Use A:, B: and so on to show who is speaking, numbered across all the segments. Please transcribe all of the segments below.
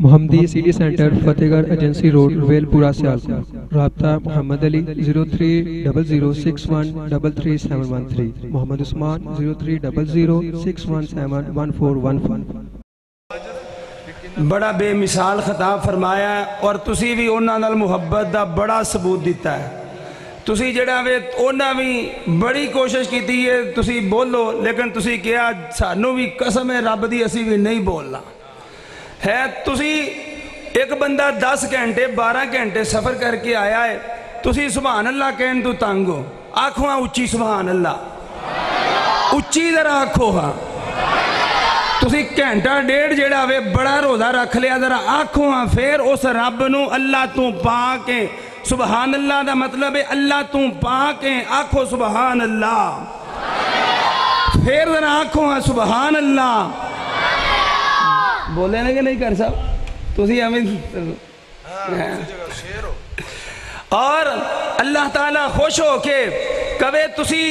A: محمدی city centre فتح گڑھ agency road well پورا سیالکوٹ. رابطہ محمد علی 0300613373 محمد عثمان 030061711415.
B: بڑا بے مثال خطاب فرمایا ہے اور تسی بھی انہاں نال محبت دا بڑا ثبوت دیتا ہے. تسی جڑا وے انہاں بھی بڑی کوشش کیتی ہے تسی بولو لیکن تسی کیا سانو بھی قسم ہے رب دی اسی بھی نہیں بولنا ہے. تسی ایک بندہ 10 گھنٹے 12 گھنٹے سفر کر کے آیا ہے تسی سبحان اللہ کہن تو تانگو آنکھوں اچھی سبحان اللہ اچھی ذرا آنکھوں ہاں. تسی گھنٹہ ڈیڑھ جیڑا وے بڑا روزہ رکھ لیا ذرا آنکھوں ہاں پھر اس رب نو اللہ تو پاکیں. سبحان اللہ دا مطلب ہے اللہ تو پاکیں آنکھوں سبحان اللہ پھر ذرا آنکھوں ہاں سبحان اللہ. بولے نا کہ نہیں کر صاحب تسی ہمیں اور اللہ تعالیٰ خوش ہو کے کبھی تسی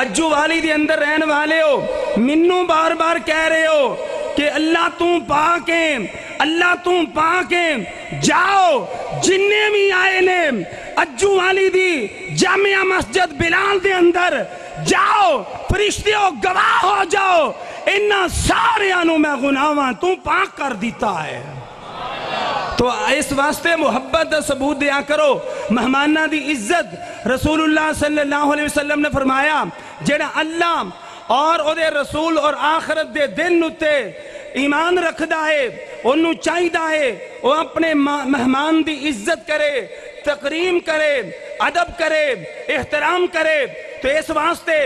B: اجو والی دی اندر رہن والے ہو منو بار بار کہہ رہے ہو کہ اللہ تم پاکیں اللہ تم پاکیں. جاؤ جننے بھی آئے نے اجو والی دی جامعہ مسجد بلال دے اندر جاؤ فرشتیوں گواہ ہو جاؤ انہاں سارے آنوں میں گناہاں تو پاک کر دیتا ہے. تو اس واسطے محبت دا ثبوت دیا کرو. مہمانہ دی عزت رسول اللہ صلی اللہ علیہ وسلم نے فرمایا جڑا اللہ اور او دے رسول اور آخرت دے دن نتے ایمان رکھدا ہے انہوں چاہیدہ ہے وہ اپنے مہمان دی عزت کرے تکریم کرے ادب کرے احترام کرے. تو اس واسطے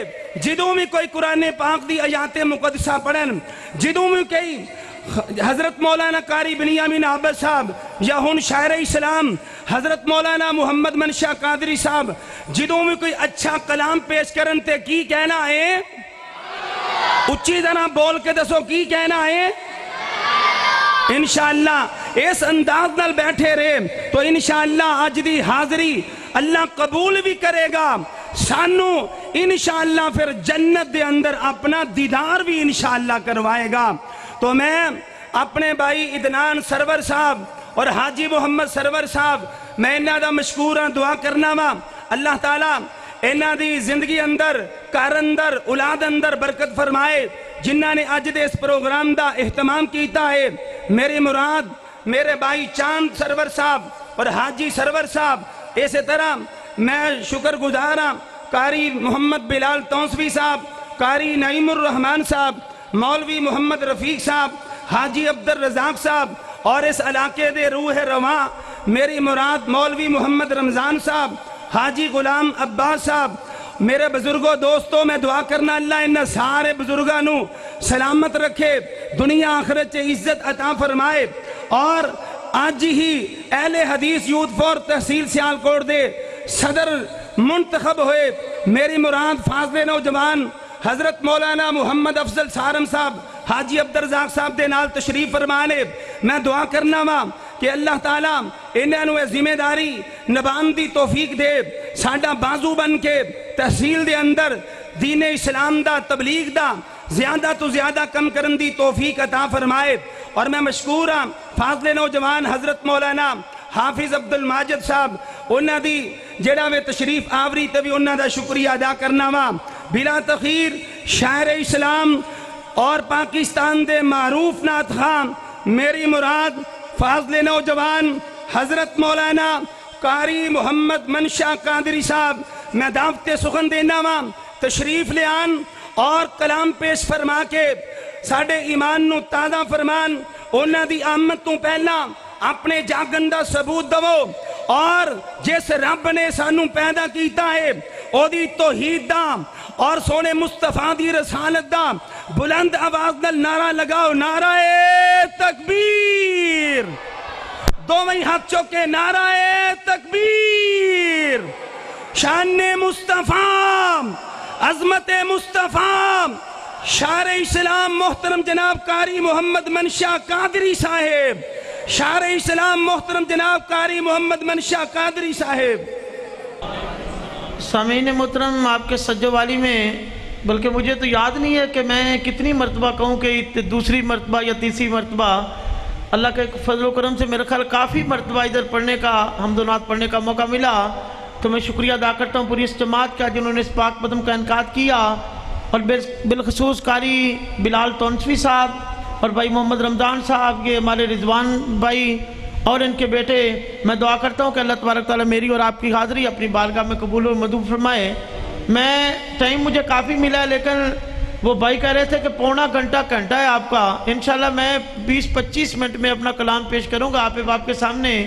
B: جدوں میں کوئی قرآن پاک دی آیات مقدسہ پڑھن جدوں میں کوئی حضرت مولانا قاری بنیامین عابد صاحب یا ہن شاعر اسلام حضرت مولانا محمد منشا قادری صاحب جدوں میں کوئی اچھا کلام پیش کرن تے کی کہنا ہے اچھی طرح بول کے دسو کی کہنا ہے انشاءاللہ اس انداز نال بیٹھے رہے تو انشاءاللہ آج دی حاضری اللہ قبول بھی کرے گا سانو انشاءاللہ پھر جنت دے اندر اپنا دیدار بھی انشاءاللہ کروائے گا. تو میں اپنے بھائی ادنان سرور صاحب اور حاجی محمد سرور صاحب میں انہاں دا مشکور ہاں دعا کرنا وا اللہ تعالیٰ انہاں دی زندگی اندر کار اندر اولاد اندر برکت فرمائے. جنہاں نے اج دے اس پروگرام دا اہتمام کیتا ہے میری مراد میرے بھائی چاند سرور صاحب اور حاجی سرور صاحب اسی طرح میں شکر گزار ہاں قاری محمد بلال تونسوی صاحب قاری نعیم الرحمن صاحب مولوی محمد رفیق صاحب حاجی عبد الرزاق صاحب اور اس علاقے دے روح رواں میری مراد مولوی محمد رمضان صاحب حاجی غلام عباس صاحب. میرے بزرگوں دوستوں میں دعا کرنا اللہ انہاں سارے بزرگاں نو سلامت رکھے دنیا آخرت سے عزت عطا فرمائے. اور آج ہی اہل حدیث یوتھ فور تحصیل سیالکوٹ دے صدر منتخب ہوئے میری مراد فاضل نوجوان حضرت مولانا محمد افضل سارم صاحب حاجی عبدالرزاق صاحب دے نال تشریف فرمانے. میں دعا کرنا وا کہ اللہ تعالیٰ انہاں نو ذمہ داری نبھان دی توفیق دے ساڈا بازو بن کے تحصیل دے اندر دین اسلام دا تبلیغ دا زیادہ تو زیادہ کم کرن دی توفیق عطا فرمائے. اور میں مشکور ہاں فاضل نوجوان حضرت مولانا حافظ عبد الماجد صاحب انہاں دی جڑا میں تشریف آوری تے بھی انہاں دا شکریہ ادا کرنا وا. بلا تخیر شاعر اسلام اور پاکستان دے معروف نعت خواں میری مراد فاضل نوجوان حضرت مولانا قاری محمد منشا قادری صاحب میں دعوت سخن دینا وا تشریف لے آن اور کلام پیش فرما کے ساڑھے ایمان نو تازہ فرمان انہاں دی آمد تو پہلا اپنے جاگندہ ثبوت دو اور جس رب نے سانو پیدا کیتا ہے او دی توحید دا اور سونے مصطفیٰ دی رسالت دا بلند آواز نال نعرہ لگاؤ نعرہ تکبیر دو میں ہاتھ چوکے نعرہ تکبیر. شان مصطفیٰ عظمت مصطفیٰ شاعر اسلام محترم جناب قاری محمد منشا قادری صاحب شاعر اسلام محترم جناب قاری محمد منشا قادری صاحب.
C: سامعین محترم آپ کے سجو والی میں بلکہ مجھے تو یاد نہیں ہے کہ میں کتنی مرتبہ کہوں کہ دوسری مرتبہ یا تیسری مرتبہ اللہ کے فضل و کرم سے میرا خیال کافی مرتبہ ادھر پڑھنے کا حمد و نعت پڑھنے کا موقع ملا، تو میں شکریہ ادا کرتا ہوں پوری اس جماعت کا جنہوں نے اس پاک قدم کا انعقاد کیا، اور بالخصوص قاری بلال تونسوی صاحب اور بھائی محمد رمضان صاحب، یہ ہمارے رضوان بھائی اور ان کے بیٹے، میں دعا کرتا ہوں کہ اللہ تبارک تعالیٰ میری اور آپ کی حاضری اپنی بارگاہ میں قبول و مدعو فرمائے۔ میں ٹائم مجھے کافی ملا ہے، لیکن وہ بھائی کہہ رہے تھے کہ پونا گھنٹہ ہے آپ کا، انشاءاللہ میں 20-25 منٹ میں اپنا کلام پیش کروں گا آپ کے سامنے۔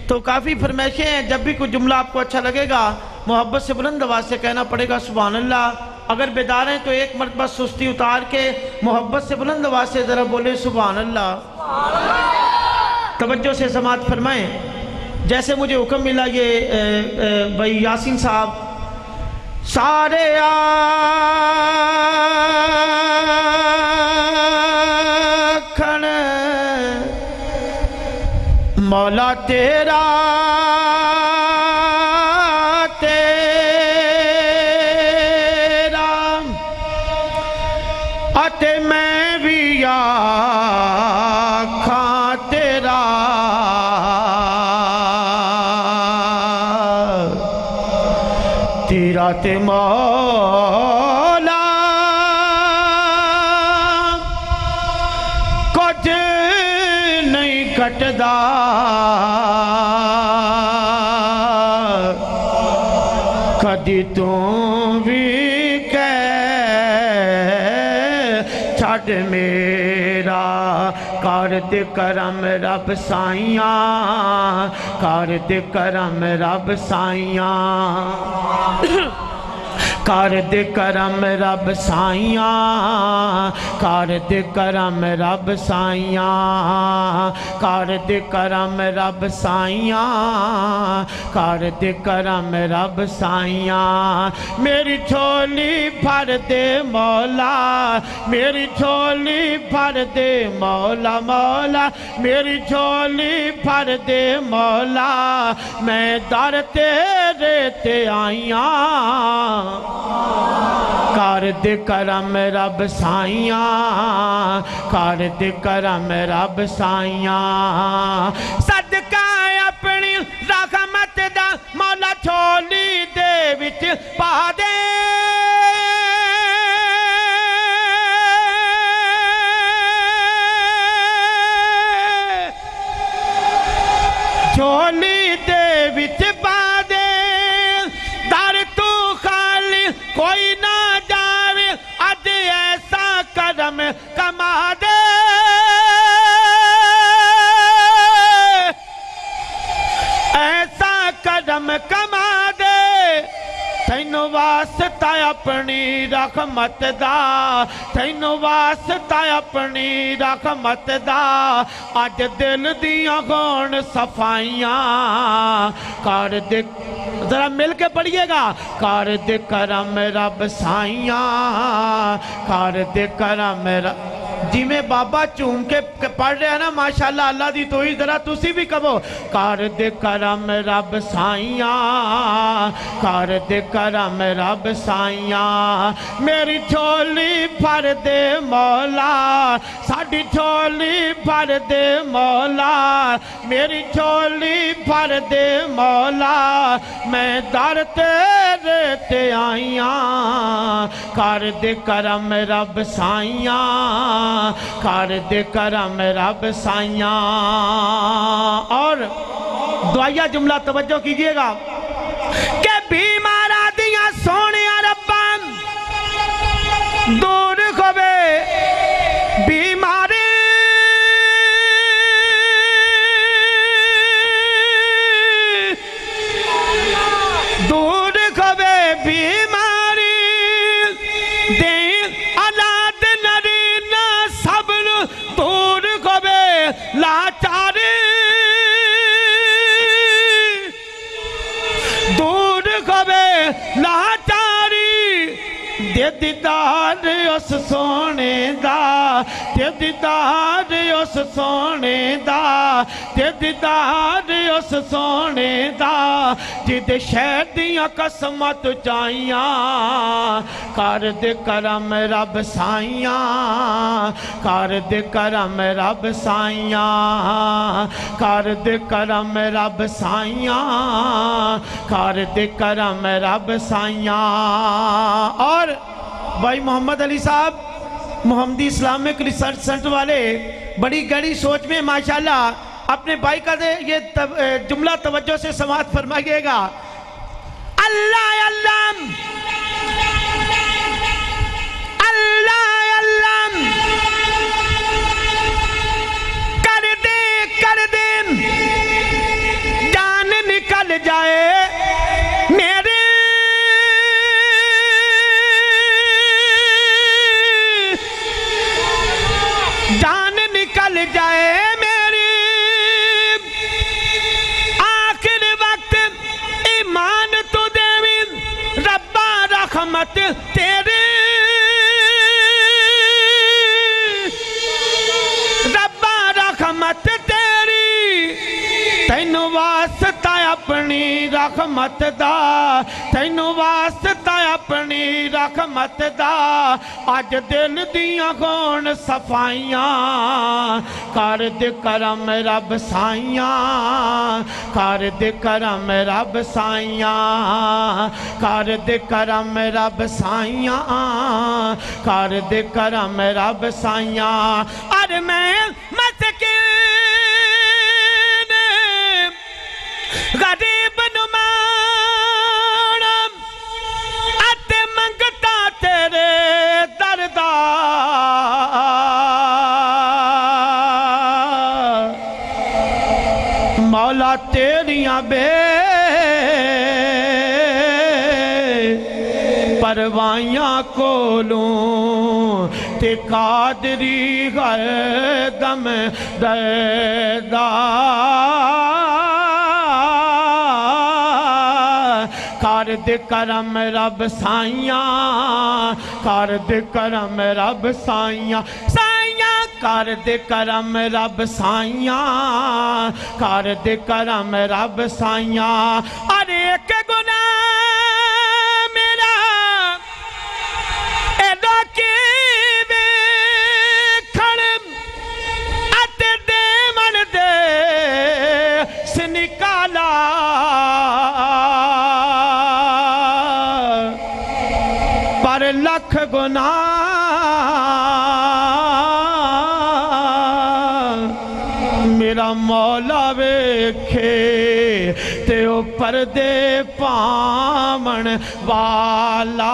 C: تو کافی فرمائشیں ہیں، جب بھی کوئی جملہ آپ کو اچھا لگے گا محبت سے بلند آواز سے کہنا پڑے گا سبحان اللہ۔ اگر بیدار ہیں تو ایک مرتبہ سستی اتار کے محبت سے بلند آواز سے ذرا بولے سبحان اللہ۔ توجہ سے سماعت فرمائیں، جیسے مجھے حکم ملا یہ بھائی یاسین صاحب سارے آکھن مولا تیرا اتے میں بھی آکھاں تیرا، تیرا تے مولا کچھ نہیں کٹدا، کدی توں بھی چھڑ میرا کر دے کرم رب سائیاں، کر دے کرم رب سائیاں، کر دے کرم رب سائیاں، کر دے کرم رب سائیاں، کر دے کرم رب سائیاں، کر دے کرم رب سائیاں۔ میری جھولی بھر دے مولا، میری جھولی بھر دے مولا، مولا میری جھولی بھر دے مولا، میں در تیرے تے آئیاں، کر دے کرم رب سائیاں، کر دے کرم رب سائیاں۔ صدقہ اپنی رحمت دا مولا جھولی دے وچ پا دے، جھولی دے وچ پا دے، در تو خالی کوئی نہ جاوے، اج ایسا کرم کما دے، ایسا کرم کما دے، تینو واسطہ اپنی رحمت دا، تینو واسطہ اپنی رحمت دا، اج دل دیاں ہون صفائیاں، کر دے ذرا مل کے پڑھئے گا، کر دے کرم رب سائیاں، کر دے کرم رب، جی میں بابا چوم کے پڑھ رہے ہیں نا ماشاءاللہ اللہ دی تو ہی ذرا تسی بھی کہو، کر دے کرم رب سائیاں، کر دے کرم رب سائیاں۔ میری جھولی بھر دے مولا، ساڑھی جھولی بھر دے مولا، میری جھولی بھر دے مولا، میں در تیرے تے آئیاں، کر دے کرم رب سائیاں، کر دے کرم رب سائیاں۔ اور دعائیہ جملہ توجہ کیجئے گا کہ بیمارا دیا سونیا ربان دور خوبے بیماری دور خوبے بیماری دے علاد نرینا سبن دور خوبے لاچاری دور خوبے لاچاری دے دیدار اس سونے دا تے دیدار اس سونے دا تے دیدار اس سونے دا جد شہر دیاں قسمت چاہیاں کر دے کرم رب سائیاں کر دے کرم رب سائیاں کر دے کرم رب سائیاں کر دے کرم رب سائیاں اور بھائی محمد علی صاحب محمدی اسلامک ریسرچ سنٹر والے بڑی گہری سوچ میں ماشاءاللہ اپنے بھائی کا یہ جملہ توجہ سے سماعت فرمائیے گا اللہ علم اللہ علم کر دے جان نکل جائے میرے جان نکل جائے میری آخر وقت ایمان تو دے ربا رحمت تیری ربا رحمت تیری تینو واسطہ اپنی رحمت دا تینو واسطہ اپنی رحمت دا آج دل دیاں گون صفائیاں کر دے کرم رب سائیاں کر دے کرم رب سائیاں کر دے کرم رب سائیاں کر دے کرم رب سائیاں اور میں مسکین غریب نمانم اتے منگتا تیرے دردہ مولا تیریاں بے پروائیاں کولوں تے قادری غردم دردہ کر دے کرم رب سائیاں کر دے کرم رب سائیاں سائیاں کر دے کرم رب سائیاں کر دے کرم رب سائیاں اور ایک گناہ میرا ایدہ کی ویکھن اتے دے من دے سنکالا پر لکھ گناہ میرا مولا ویکھے تے او پردے پامن والا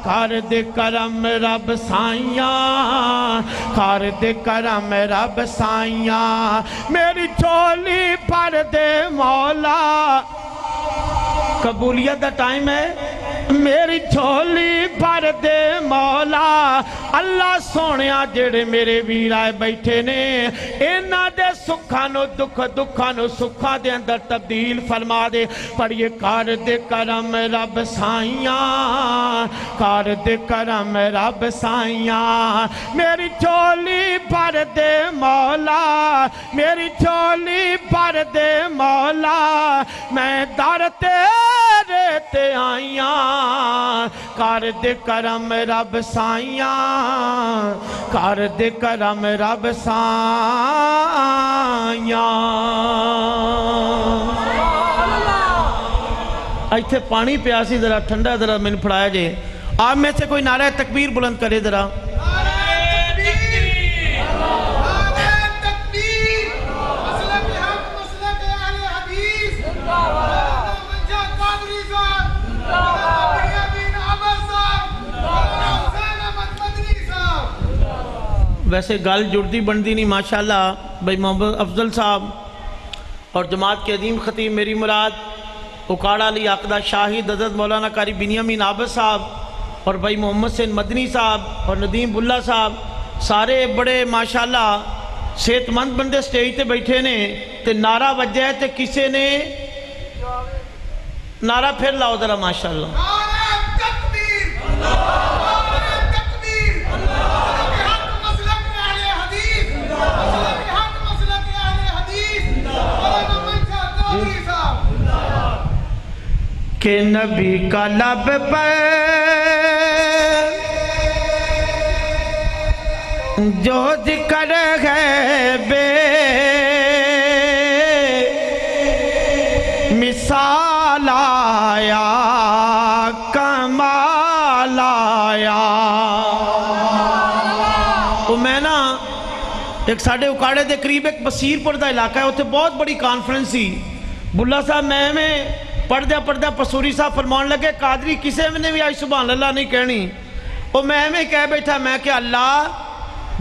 C: کر دے کرم رب سائیاں کر دے کرم رب سائیاں میری چولی پر دے مولا قبولیت دا ٹائم ہے میری جھولی بھر دے مولا اللہ سونیا جڑے میرے ویرائے بیٹھے نے اینا دے سکھانو دکھانو سکھا دے اندر تبدیل فرما دے پر یہ کار دے کرم رب سائیاں کار دے کرم رب سائیاں میری جھولی بھر دے مولا میری جھولی بھر دے مولا میں در تیرے تے آئیاں کار دے کرم رب سائیاں کار دے کرم رب سائیاں ایتھے پانی پیاسی ذرا ٹھنڈا ذرا میں نے پڑھایا جے آپ میں سے کوئی نعرہ تکبیر بلند کرے ذرا ویسے گل جڑتی بنتی نہیں ماشاءاللہ بھائی محمد افضل صاحب اور جماعت کے عظیم خطیب میری مراد اکاڑا علی عقدہ شاہد حضرت مولانا قاری بنیامین عابد صاحب اور بھائی محمد حسین مدنی صاحب اور ندیم بلّہ صاحب سارے بڑے ماشاءاللہ صحت مند بندے سٹیج تے بیٹھے نے تے نعرہ وجہ ہے تے کسے نے نعرہ پھر لاؤ ذرا ماشاءاللہ کہ نبی کا لب پر جو ذکر ہے بے مثال آیا کمال آیا. تو میں نا ایک ساڑھے اکاڑے دے قریب ایک بصیر پور دا علاقہ ہے, اتنے بہت بڑی کانفرنس سی. بلا صاحب میں پڑھدیا پسوری صاحب فرمان لگے قادری کسے نے بھی آج سبحان اللہ نہیں کہنی. وہ میں کہہ بیٹھا میں کہ اللہ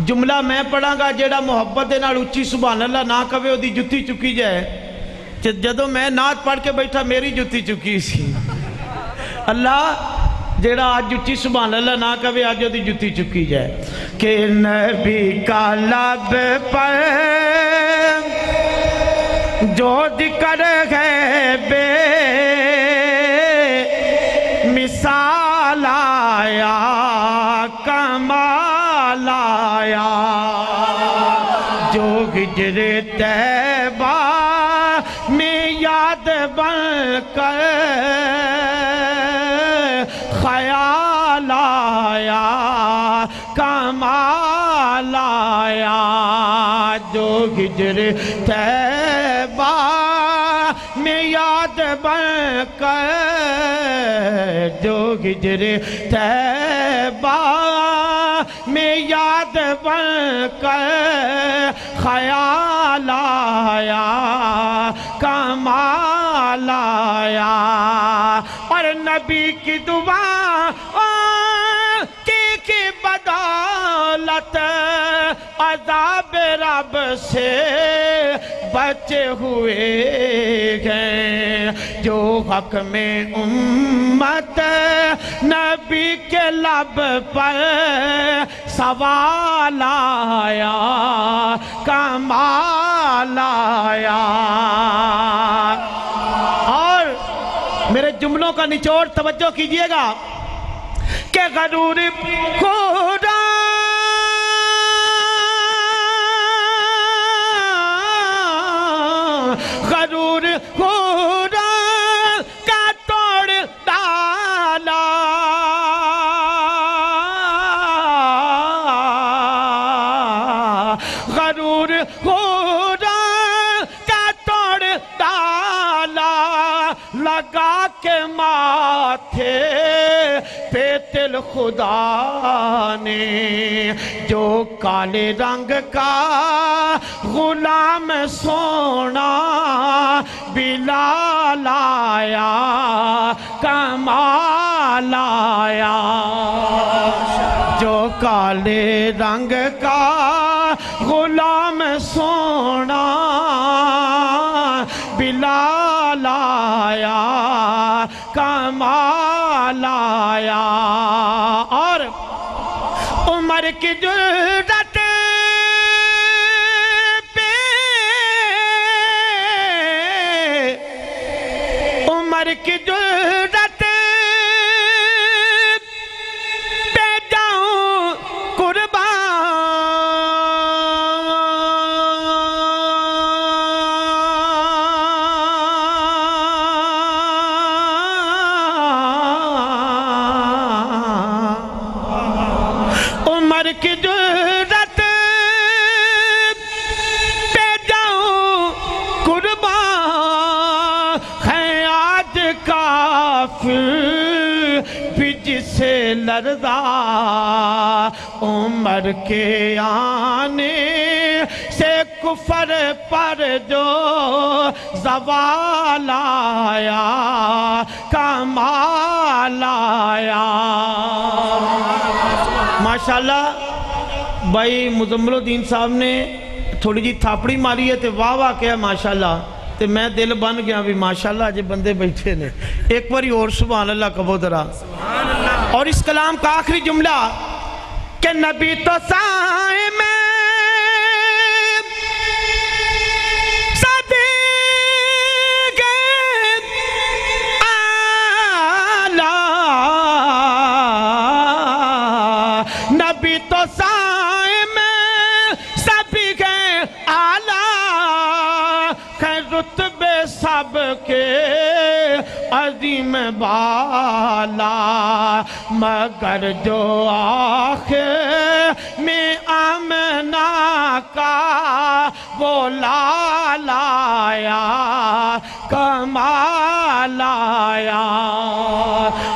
C: جملہ میں پڑھا گا جیڑا محبت دے نال اچھی سبحان اللہ نہ کہے دی جتی چکی جائے. جدو میں نعت پڑھ کے بیٹھا میری جتی چکی سی. اللہ جیڑا آج جتی سبحان اللہ نہ کہے آج دی جتی چکی جائے. کہ نبی کا لب پر جو ذکر ہے بے مثال آیا کمال آیا. جو ہجر طیبہ میں یاد بن کر خیال آیا کمال آیا. جو ہجر طیبہ میں یاد بن کر جو ہجر طیبہ میں یاد بن کر خیال آیا کمال آیا. اور نبی کی دعا کی بدولت عذاب رب سے بچے ہوئے گئے. جو حق میں امت نبی کے لب پر سوال آیا کمال آیا. اور میرے جملوں کا نچوڑ توجہ کیجئے گا کہ غرور خدا غرور خدا کا توڑ ڈالا غرور خدا کا توڑ ڈالا لگا کے ماتھے پہ تل خدا نے. جو کالے رنگ کا غلام سونا بلال آیا کمال آیا. جو کالے رنگ کا غلام سونا بلال آیا کمال آیا. اور عمر کی جرأت پہ عمر کی جرأت پہ جاؤں عمر کی جرأت پہ جاؤں قربان ہے آج کافر بھی جسے لرزا. عمر کے آنے سے کفر پر جو زوال آیا کمال آیا. ماشاءاللہ بھائی مزمل الدین صاحب نے تھوڑی جی تھاپڑی ماری ہے تے واہ واہ کیا ماشاءاللہ. تے میں دل بن گیا بھی ماشاءاللہ جے بندے بیٹھے نے. ایک باری اور سبحان اللہ کہو ذرا. اور اس کلام کا آخری جملہ کہ نبی تو سائے میں صدیق اعلیٰ نبی تو سائے میں صدیق اعلیٰ رتبے سب کے عظیم بالا مگر جو آخر میں آمنہ کا وہ لال آیا کمال آیا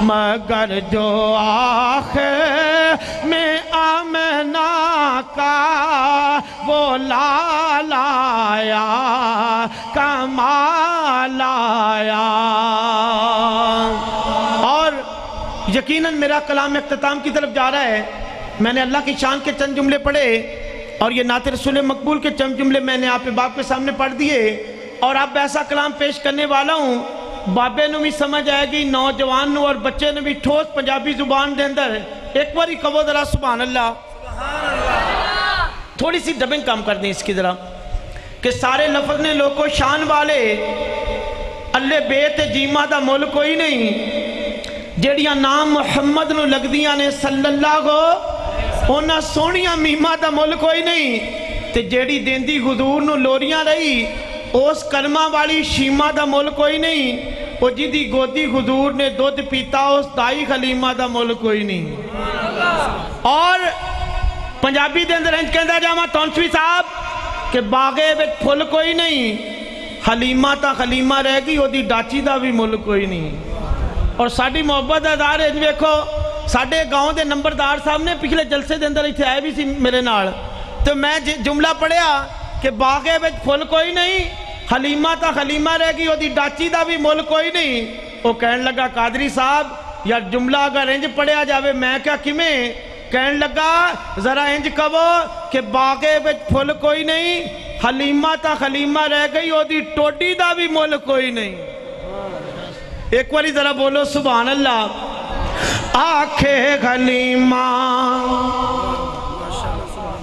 C: مگر جو آخر میں آمنہ کا وہ لال آیا کمال آیا۔ اور یقیناً میرا کلام اختتام کی طرف جا رہا ہے۔ میں نے اللہ کی شان کے چند جملے پڑھے اور یہ نعت رسول مقبول کے چند جملے میں نے آپ باپ کے سامنے پڑھ دیے، اور اب ایسا کلام پیش کرنے والا ہوں بابے نو بھی سمجھ آئے گی، نوجوان نو اور بچے نے بھی ٹھوس پنجابی زبان دے اندر ایک باری کہو ذرا سبحان اللہ۔ تھوڑی سی ڈبنگ کام کر دیں اس کی ذرا کہ سارے لفظ نے لوگوں شان والے اللہ بیت جیمہ دا مول کوئی نہیں، جیڑیاں نام محمد نو لگ دیاں نے صلی اللہ کو اونا سونیاں میمہ دا مول کوئی نہیں، تے جیڑی دیندی حضور نو لوریاں رہی اس کرمہ والی شیمہ دا مول کوئی نہیں، وہ جیدی گودی حضور نے دودھ پیتا اس دائی خلیمہ دا مول کوئی نہیں۔ اور پنجابی دے اندر انج کہندا جاواں تونسوی صاحب کہ باغے وچ پھل کوئی نہیں، حلیمہ تا خلیمہ رہ گئی وہ دی ڈاچی دا بھی مل کوئی نہیں۔ اور ساڑی محبت ادار انج ویکھو ساڑے گاؤں دے نمبردار صاحب نے پچھلے جلسے دے اندر ایتھے آئے بھی سی میرے نال، تو میں جملہ پڑھیا کہ باغے وچ پھل کوئی نہیں، حلیمہ تا خلیمہ رہ گئی وہ دی ڈاچی دا بھی مل کوئی نہیں۔ وہ کہن لگا قادری صاحب یا جملہ اگر انج پڑھیا جاوے میں کیا کمیں، کہن لگا ذرا انج کہو کہ باغے وچ پھل کوئی نہیں، حلیمہ تا خلیمہ رہ گئی وہ دی ٹوڈی دا بھی مل کوئی نہیں۔ ایک باری ذرا بولو سبحان اللہ۔ آنکھے حلیمہ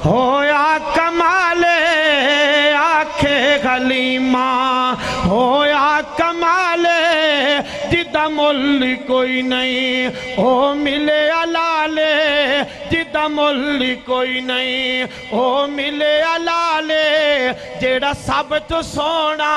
C: ہویا کمالے، آنکھے حلیمہ ہویا کمالے، جدہ ملی کوئی نہیں او ملے علالے، جدہ ملی کوئی نہیں او ملے علالے، جیڑا سب تو سونا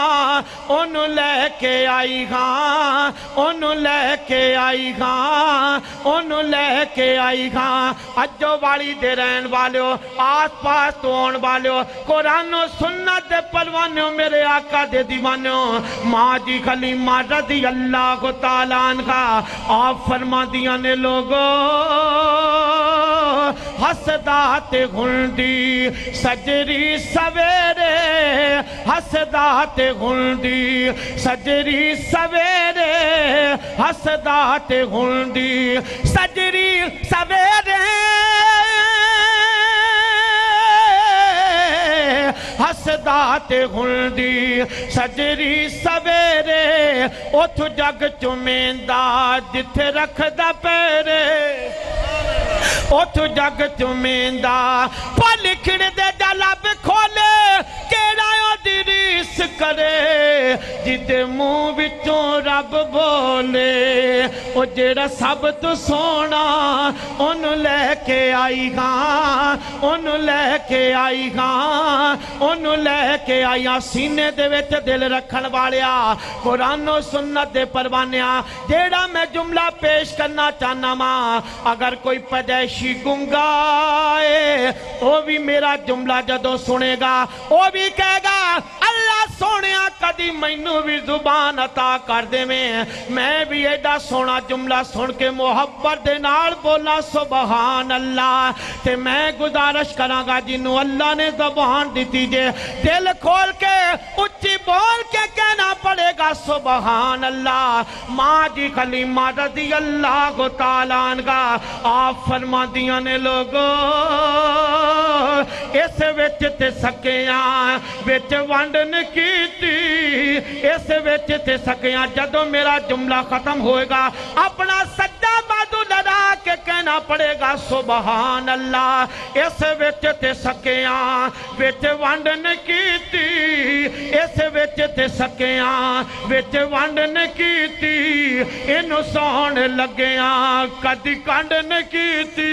C: انہوں لے کے آئی گاں، انہوں لے کے آئی گاں، انہوں لے کے آئی گاں۔ اجو والی دے رہن والیو، آس پاس تو آن والیو، قرآن و سنت دے پروانیو، میرے آقا دے دیوانیو، ماں جی خلیمہ رضی اللہ تعالیٰ عنہ آپ فرما دیا نے لوگو حسدات گھنڈی سجری سویرے، حسدات گھنڈی سجری سویرے، حسدات گھنڈی سجری سویرے، حسدات گھنڈی سجری سویرے، اتھ جگ چمیندہ جتھے رکھ دا پیرے، اتھ جگ چمیندہ پلکھڑ دے جلب کھولے، کیڑا دی ریس کرے، جدے منہ وچوں رب بولے، او جیڑا سب تو سونا انہوں لے کے آئی گاں، انہوں لے کے آئی گاں، انہوں لے کے آئی گاں۔ سینے دے وچ دل رکھن والیا، قرآن و سنت دے پروانیا، جیڑا میں جملہ پیش کرنا چاہنا ماں، اگر کوئی پیدائشی گنگائے وہ بھی میرا جملہ جدو سنے گا وہ بھی کہے گا اللہ سونیا کدی مینوں بھی زبان عطا کر دے، میں بھی ایڈا سونا جملہ سن کے محبت دے نال بولا سبحان اللہ۔ تے میں گزارش کراں گا جنوں اللہ نے زبان دیتی جے دل کھول کے اچھی بول کے کہنا پڑے گا سبحان اللہ۔ ماں جی خلیمہ رضی اللہ تعالیٰ عنہ آپ فرما دیا نے لوگو اس وچ تے سکیاں وچ ونڈن کیتی، اس وچ تے سکیاں جدو میرا جملہ ختم ہوئے گا اپنا سجدہ بادو لڑا کے کہنا پڑے گا سبحان اللہ۔ اس وچ تے سکیاں وچ ونڈن کیتی، اس وچ تے سکیاں وچ ونڈن کیتی، انہوں سون لگیاں کدی کنڈن کیتی۔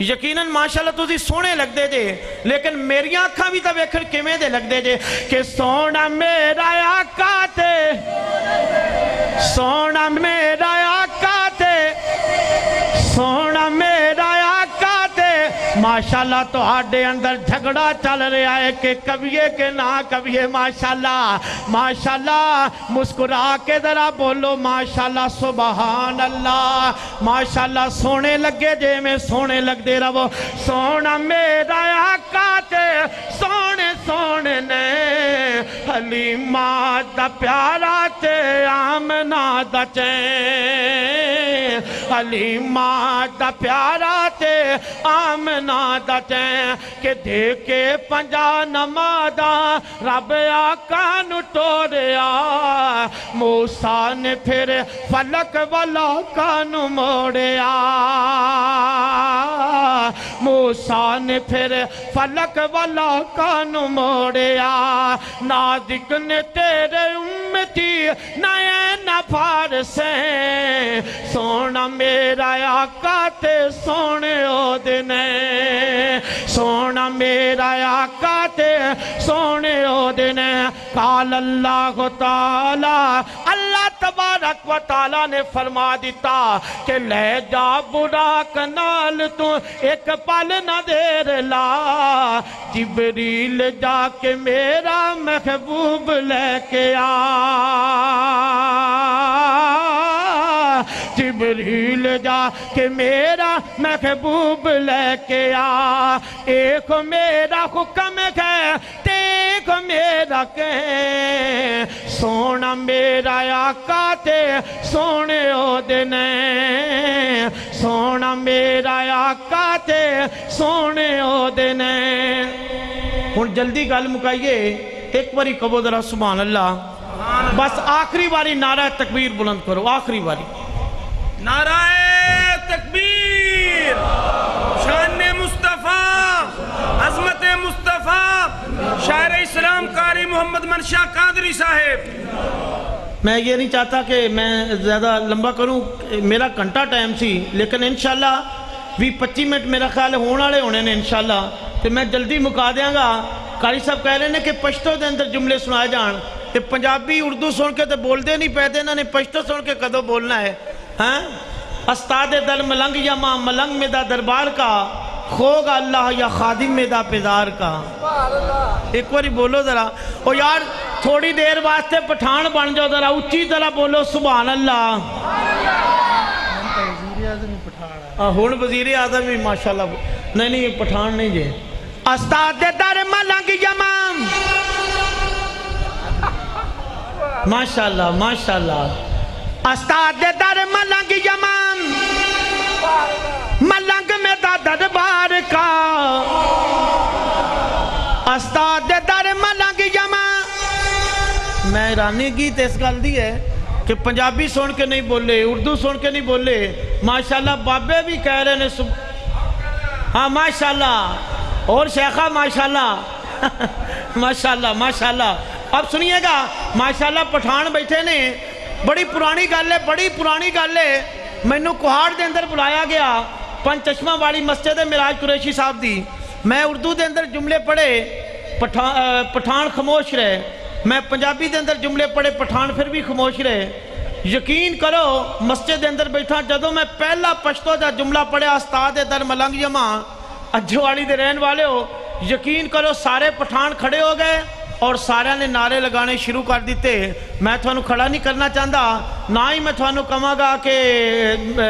C: یقیناً ماشاءاللہ تسی سونے لگ دے جے لیکن میری آنکھاں بھی تو ویکھن کیویں دے لگ دے جے کہ سونا میرا آقا تے سونا میرا آقا تے سونا میرا آقا تے ماشاءاللہ تو آڈے اندر جھگڑا چل رہا ہے کہ کبھیے کہ نہ کبھیے ماشاءاللہ ماشاءاللہ مسکرا کے ذرا بولو ماشاءاللہ سبحان اللہ ماشاءاللہ سونے لگے جے میں سونے لگ دے رہو سونا میرا آقا تے سونے سونے نے حلیمہ دا پیارا تے آمنہ دا چین حلیمہ دا پیارا تے آمنہ دا چین کہ دیکھے پنجا نمادا رب آقا نو ٹوریا موسیٰ نے پھر فلک والا کانو موڑیا موسیٰ نے پھر فلک والا کانو موڑیا نازک نے تیرے امتی نئے نفار سے سونا میرا آقا تے سونے او دنے سونا میرا آقا تے سونے او دنے قال اللہ تعالی اللہ تبارک و تعالی نے فرما دیتا کہ لے جا براق نال تو ایک پل نہ دیر لا جبریل جا کے میرا محبوب لے کے آ جبریل جا کے میرا محبوب لے کے آ ایک میرا حکم ہے ایک میرا کہ سونا میرا آقا تے سونے او دنے سونا میرا آقا تے سونے او دنے ہن جلدی گل مکائیے ایک باری کہو ذرا سبحان اللہ بس آخری باری نعرہ تکبیر بلند کرو آخری باری
B: نعرہ تکبیر شان مصطفیٰ عظمت مصطفیٰ شاعر اسلام قاری محمد منشا قادری صاحب
C: میں یہ نہیں چاہتا کہ میں زیادہ لمبا کروں میرا گھنٹہ ٹائم سی لیکن انشاءاللہ 20-25 منٹ میرا خیال ہونے والے ہونے نے انشاءاللہ تو میں جلدی مکا دیاں گا قاری صاحب کہہ رہے ہیں کہ پشتو دے اندر جملے سنائے جان کہ پنجابی اردو سن کے تو بول دے نہیں پیدے انہوں نے پشتو سن کے کدو بولنا ہے استاد دل ملنگ یا ماں ملنگ میں دا دربار کا خوگا اللہ یا خادم میں دا پیدار کا ایک باری بولو ذرا او یار تھوڑی دیر واسطے پٹھان بن جاؤ ذرا اچھی طرح بولو سبحان اللہ ہون وزیر اعظم بھی ماشاءاللہ نہیں پٹھان نہیں جے استاد در ملنگ یا ماں ماشاءاللہ ماشاءاللہ استاد در ملنگ یمام ملنگ میں دا دربار کا استاد در ملنگ یمام میں ایرانی گیت اس گل دی ہے کہ پنجابی سن کے نہیں بولے اردو سن کے نہیں بولے ماشاءاللہ بابے بھی کہہ رہے ہیں ہاں ماشاءاللہ اور شیخہ ماشاءاللہ ماشاءاللہ ماشاءاللہ اب سنیے گا ماشاءاللہ پٹھان بیٹھے نے بڑی پرانی گل ہے مینوں کوہاڑ دے اندر بلایا گیا پنج چشمہ والی مسجد معراج قریشی صاحب دی میں اردو دے اندر جملے پڑھے پٹھان خاموش رہے میں پنجابی دے اندر جملے پڑھے پٹھان پھر بھی خاموش رہے یقین کرو مسجد دے اندر بیٹھا جدوں میں پہلا پشتو دا جملہ پڑھے استاد در ملنگ یما اجھو والی دے رہن والے ہو یقین کرو سارے پٹھان کھڑے ہو گئے اور سارے نے نعرے لگانے شروع کر دیتے میں تھانو کھڑا نہیں کرنا چاہتا نہ ہی میں تھانو کہاں گا کہ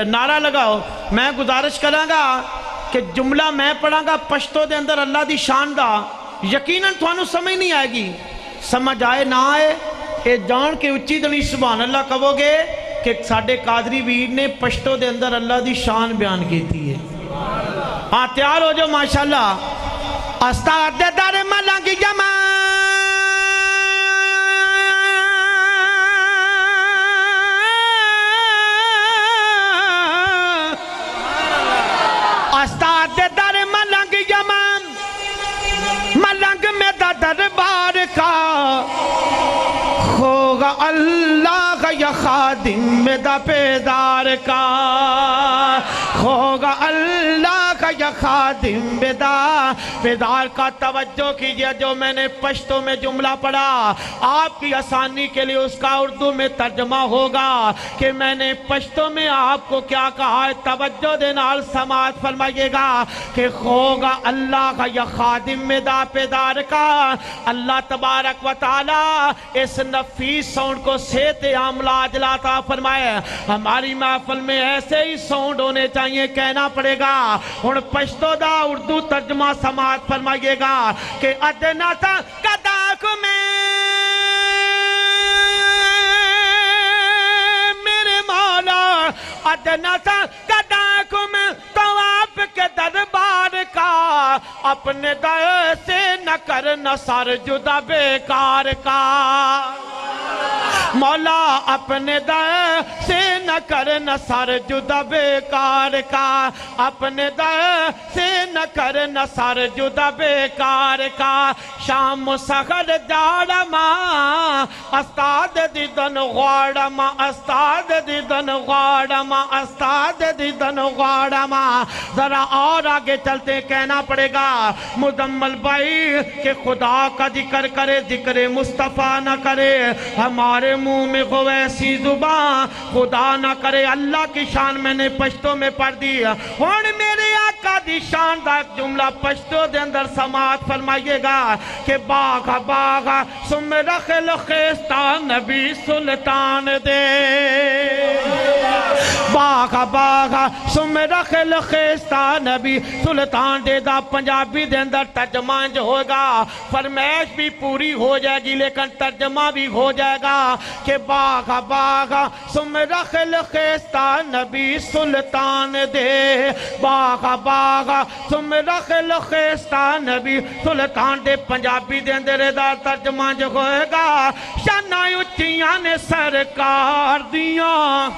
C: نعرہ لگاؤ میں گزارش کراں گا کہ جملہ میں پڑھاں گا پشتو دے اندر اللہ دی شان دا یقیناً تھانو سمجھ نہیں آئے گی سمجھ آئے نہ آئے اے جان کے اچھی دنی سبحان اللہ کہو گے کہ ساڑھے قادری ویر نے پشتو دے اندر اللہ دی شان بیان کی تھی ہے ہاں تیار ہو جو ماشاءاللہ استاد در ملنگ یما استاد در ملنگ یمن ملنگ میں دا دربار کا ہوگا اللہ کا یا خادم میں دا پیدار کا ہوگا اللہ کا یا خادم بیدار کا توجہ کیجئے. جو میں نے پشتو میں جملہ پڑھا آپ کی آسانی کے لیے اس کا اردو میں ترجمہ ہوگا کہ میں نے پشتو میں آپ کو کیا کہا ہے. توجہ دے نال سماعت فرمائیے گا کہ ہوگا اللہ کا یا خادم بیدار کا. اللہ تبارک و تعالی اس نفیس ساؤنڈ کو صحت عاملہ عاجلہ عطا فرمائے. ہماری محفل میں ایسے ہی ساؤنڈ ہونے چاہیے, کہنا پڑے گا. اور پشتو دا اردو ترجمہ سماعت فرمائیے گا کہ ادنا تا قداک میں میرے مولا, ادنا تا قداک میں تو آپ کے دربار کا اپنے دائیں سے نہ کرنا سر جدا بیکار کا. مولا اپنے دائیں سے نہ کرنا سر جدا بیکار کا, اپنے دائیں سے نہ کرنا سر جدا بیکار کا. شام سخر جاڑما استاد دیدن غاڑما, استاد دیدن غاڑما, استاد دیدن غاڑما. ذرا اور آگے چلتے کہنا پڑے گا مزمل بھائی کہ خدا کا ذکر کرے, ذکر مصطفیٰ نہ کرے. ہمارے منہ میں کو ایسی زبان خدا نہ کرے. اللہ کی شان میں نے پشتو میں پڑھ دی. اور میرے آقا دی شان دا جملہ پشتو دے اندر سماعت فرمائیے گا کہ باغا باغا سمرا خلقستان نبی سلطان دے, باغا باغا سمرا خلقستان نبی سلطان دے. دا پنجابی دے اندر ترجمہ جو ہوگا, فرمائش بھی پوری ہو جائے گی لیکن ترجمہ بھی ہو جائے گا کہ باغا باغا سمرا خلقستان نبی سلطان دے, باغا باغا سمرا خلقستان نبی سلطان دے. پنجابی دے اندر دا ترجمہ جو ہوئے گا شانہ اچھیاں نے سرکار دیاں,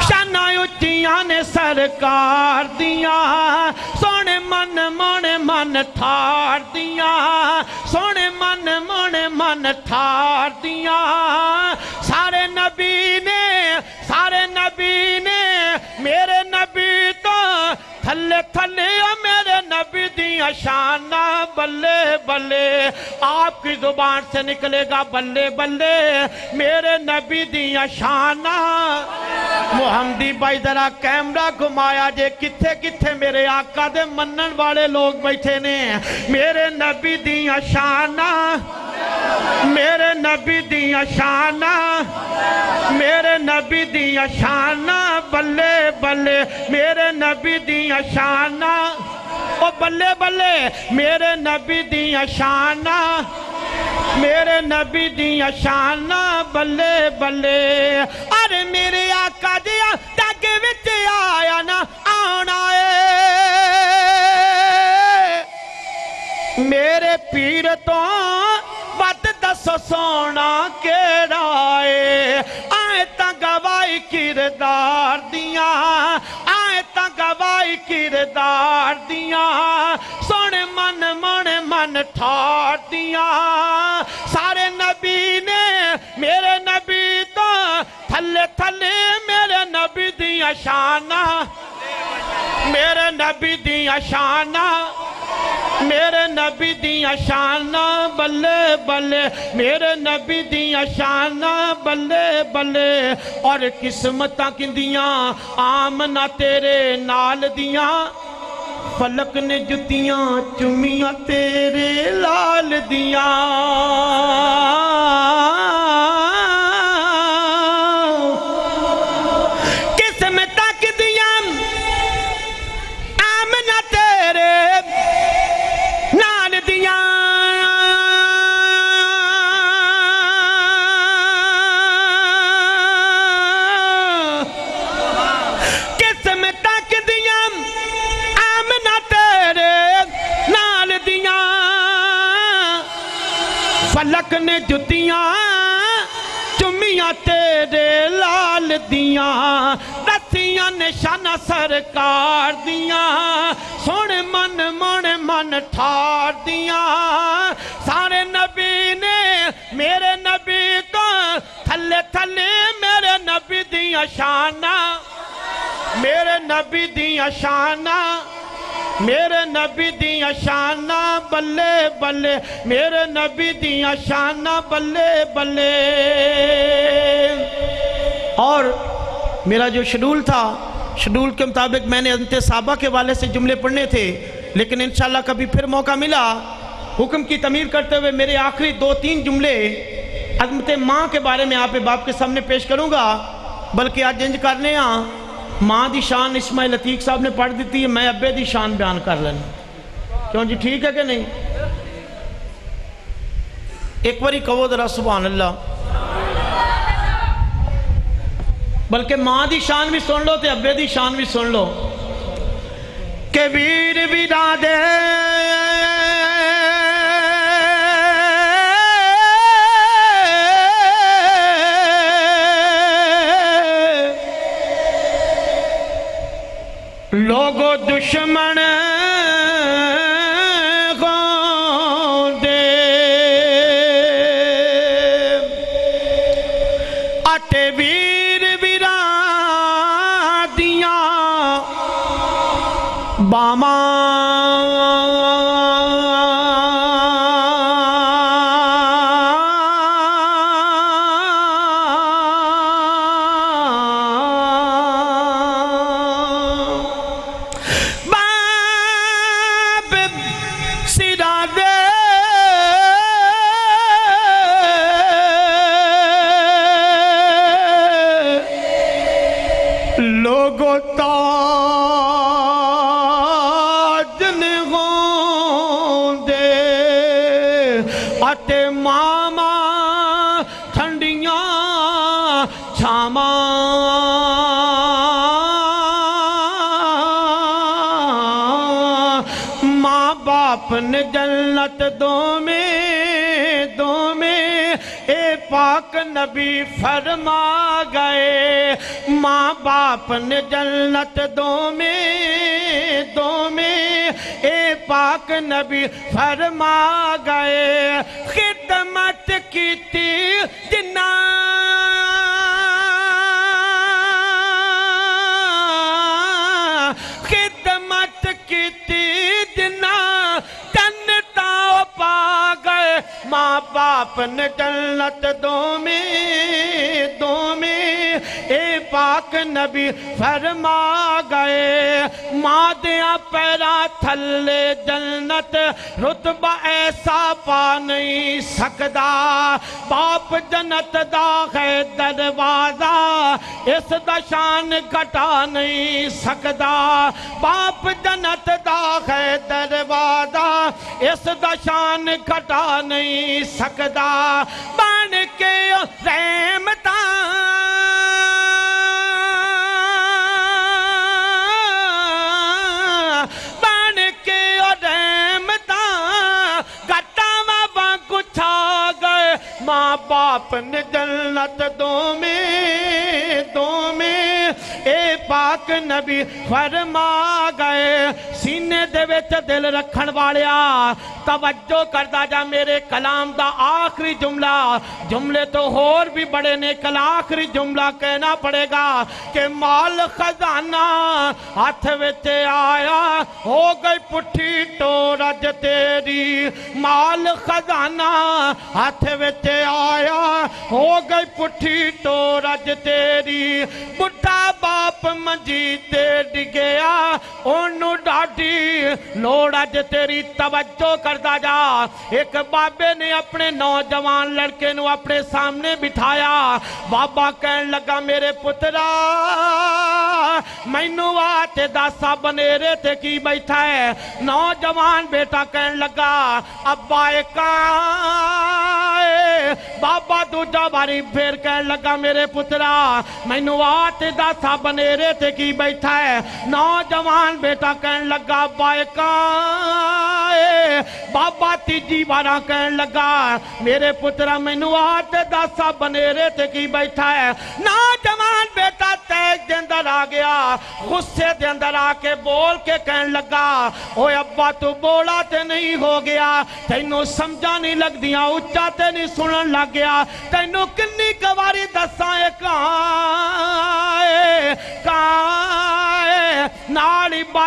C: شانہ اچھیاں نے سرکار دیاں. سونے من مونے من تھار دیاں, سونے من مونے من تھار دیاں. سارے نبی نے میرے نبی تو تھلے تھلے میرے نبی دیا شانہ بلے بلے. آپ کی زبان سے نکلے گا بلے بلے میرے نبی دیا شانہ. محمدی بھائی ذرا کیمرہ گھمایا جے کتھے کتھے میرے آقا دے منن والے لوگ بیٹھے نے. میرے نبی دیا شانہ, میرے نبی دیا شانہ, میرے نبی دیا شانہ بلے بلے میرے نبی دیا شانہ. او بلے بلے میرے نبی دیا شانہ, میرے نبی دیا شانہ بلے بلے. ارے میرے آقا دیا ٹگ وچ آیا نا آنا ہے, میرے پیر تو ود دس سونا کیڑا ہے. آئے تا گوائی کردار دیاں, آئے تا گوائی کردار دیاں. سونے من مونے من ٹھار دیاں. سارے نبی نے میرے نبی تو تھلے تھلے میرے نبی دیا شانہ, میرے نبی دیا شانہ, میرے نبی دیا شانہ بلے بلے میرے نبی دیا شانہ بلے بلے. اور قسمتاں کندیاں آمنہ تیرے نال دیاں, فلک نے جتیاں چمیاں تیرے لال دیاں. قسمتاں کندیاں آمنہ تیرے نال دیاں. قسمتاں کندیاں آمنہ تیرے نال دیاں. فلک نے جتیاں چمیاں تیرے لال دیاں. دسیاں نشانہ سرکار دیاں, سونے من مونے من ٹھار دیاں. سارے نبی نے میرے نبی کو تھلے تھلے میرے نبی دیا شانہ, میرے نبی دیاں شاناں میرے نبی دیاں شاناں بلے بلے میرے نبی دیاں شاناں بلے بلے اور میرا جو شیڈول تھا شیڈول کے مطابق میں نے حضرت صحابہ کے والے سے جملے پڑھنے تھے لیکن انشاءاللہ کبھی پھر موقع ملا حکم کی تعمیر کرتے ہوئے میرے آخری 2-3 جملے عظمت ماں کے بارے میں آپ باپ کے سامنے پیش کروں گا بلکہ آج انج کرنے ہاں ماں دی شان اسماعیل عتیق صاحب نے پڑھ دیتی ہے میں ابے دی شان بیان کر لینا کیوں جی ٹھیک ہے کہ نہیں ایک باری کہو ذرا سبحان اللہ بلکہ ماں دی شان بھی سن لو تے ابے دی شان بھی سن لو کہ ویر برادے لوگو دشمن گوندے اٹے ویر برادیاں باما لوگو تاج نگوندے اٹے ماما ٹھنڈیاں چھاما ماں باپ نے جنت دو میں اے پاک نبی فرما گئے ماں باپ نے جنت دو میں اے پاک نبی فرما گئے خدمت کی تھی جنا خدمت کی تھی جنا جنتا پا گئے ماں باپ نے جنت دو میں اے پاک نبی فرما گئے ماں دیا پیرا تھلے جنت رتبہ ایسا پا نہیں سکدا باپ جنت دا ہے دروازہ اس دا شان گھٹا نہیں سکدا باپ جنت دا ہے دروازہ اس دا شان گھٹا نہیں سکدا بن کے رحمتاں ماں باپ نے جنت دو میں اے پاک نبی فرما گئے سینے دے وچ دل رکھن والیا توجہ کردہ جا میرے کلام دا آخری جملے تو اور بھی بڑے نے کل آخری جملہ کہنا پڑے گا کہ مال خزانہ ہاتھ وچ آیا ہو گئی پٹھی ٹورج تیری مال خزانہ ہاتھ وچ آیا ہو گئی پٹھی ٹورج تیری بڑھا باپ منجی تے ڈگیا انہوں ڈاڈی لوڑ اج تیری توجہ کردہ جا ایک بابے نے اپنے نوجوان لڑکے نو اپنے سامنے بٹھایا بابا کہن لگا میرے پترا مینو آتے داسا بنیرے تے کی بیٹھا ہے نوجوان بیٹا کہن لگا ابا ایکائے بابا دوجہ باری پھر کہن لگا میرے پترا مینو آتے داسا بنیرے تے کی بیٹھا ہے نوجوان بیٹا کہن لگا ابا ایکائے بابا تیجی بارا کہن لگا میرے پترا مینو آتے داسا بنیرے تے کی بیٹھا ہے نوجوان بیٹا تیج دے اندر آ گیا غصے دے اندر آ کے بول کے کہن لگا اوے ابا تو بولا تے نہیں ہو گیا تینوں سمجھا نہیں لگ دیا اچھا تے نہیں سنن لگ گیا تینوں کنی کواری دسائے کائے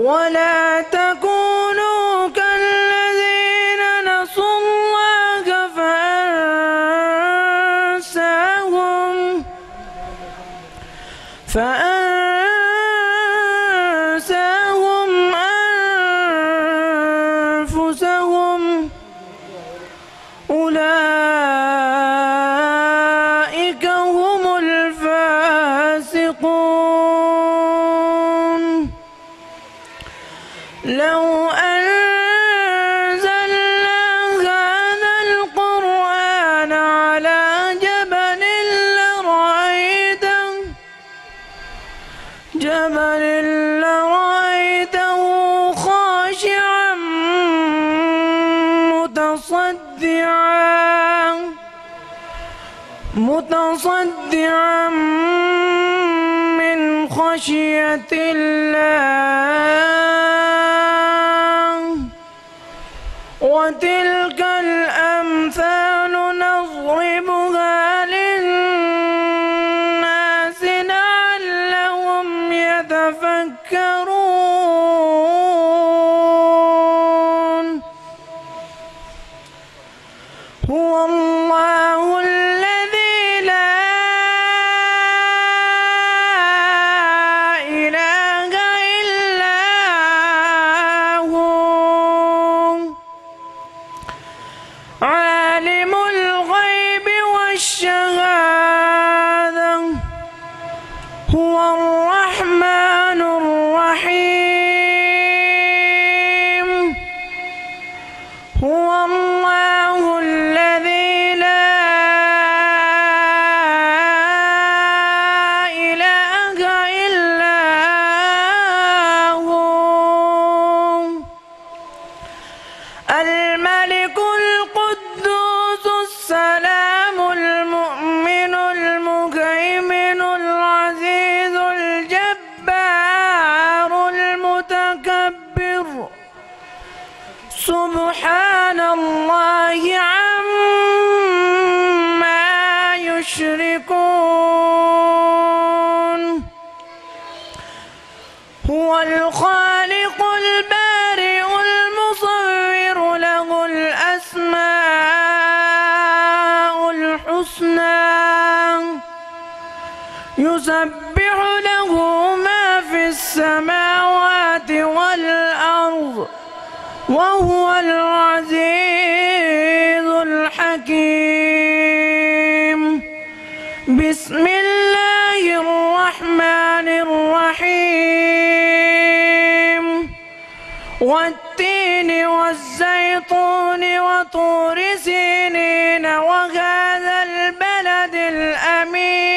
D: ولا تكونوا كالذين نسوا الله فأنساهم أنفسهم أولئك هم الفاسقون. لو أنزلنا هذا القرآن على جبل لرأيته خاشعا متصدعا من خشية الله. وتلك الأمثال نضربها للناس لعلهم يتفكرون. هو الله الذي لا إله إلا هو عالم الغيب والشهادة هو الرحمن الرحيم. هو الله الذي لا إله إلا هو الملك القدوس السلام المؤمن المهيمن العزيز الجبار المتكبر. سبحان الله عما وهو العزيز الحكيم. بسم الله الرحمن الرحيم. والتين والزيتون وطور سينين وهذا البلد الأمين.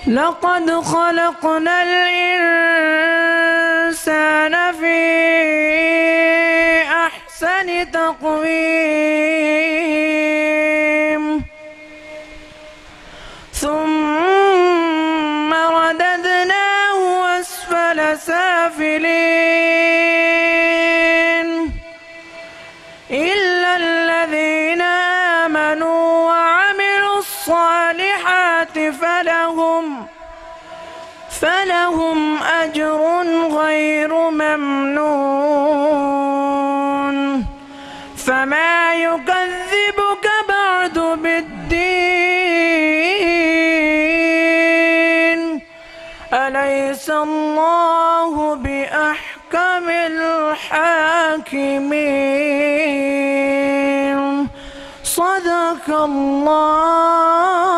D: لقد خلقنا الإنسان في أحسن تقويم ثم رددناه أسفل سافلين إلا الذين آمنوا وعملوا الصالحات فلهم أجر غير ممنون. فما يكذبك بعد بالدين أليس الله بأحكم الحاكمين. صدق الله